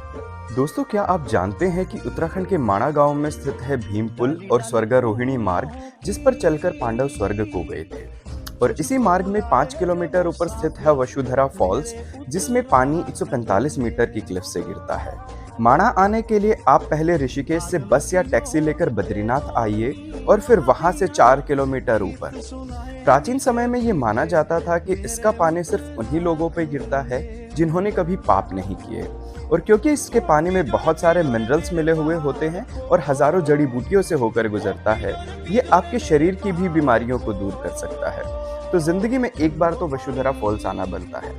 दोस्तों, क्या आप जानते हैं कि उत्तराखंड के माणा गांव में स्थित है भीम पुल और स्वर्गारोहिणी मार्ग, जिस पर चलकर पांडव स्वर्ग को गए थे। और इसी मार्ग में 5 किलोमीटर ऊपर स्थित है वसुधरा फॉल्स, जिसमें पानी 145 मीटर की क्लिफ से गिरता है। माणा आने के लिए आप पहले ऋषिकेश से बस या टैक्सी लेकर बद्रीनाथ आइए और फिर वहां से 4 किलोमीटर ऊपर। प्राचीन समय में ये माना जाता था कि इसका पानी सिर्फ उन्हीं लोगों पर गिरता है जिन्होंने कभी पाप नहीं किए। और क्योंकि इसके पानी में बहुत सारे मिनरल्स मिले हुए होते हैं और हजारों जड़ी बूटियों से होकर गुजरता है, ये आपके शरीर की भी बीमारियों को दूर कर सकता है। तो जिंदगी में एक बार तो वसुधरा फॉल्स आना बनता है।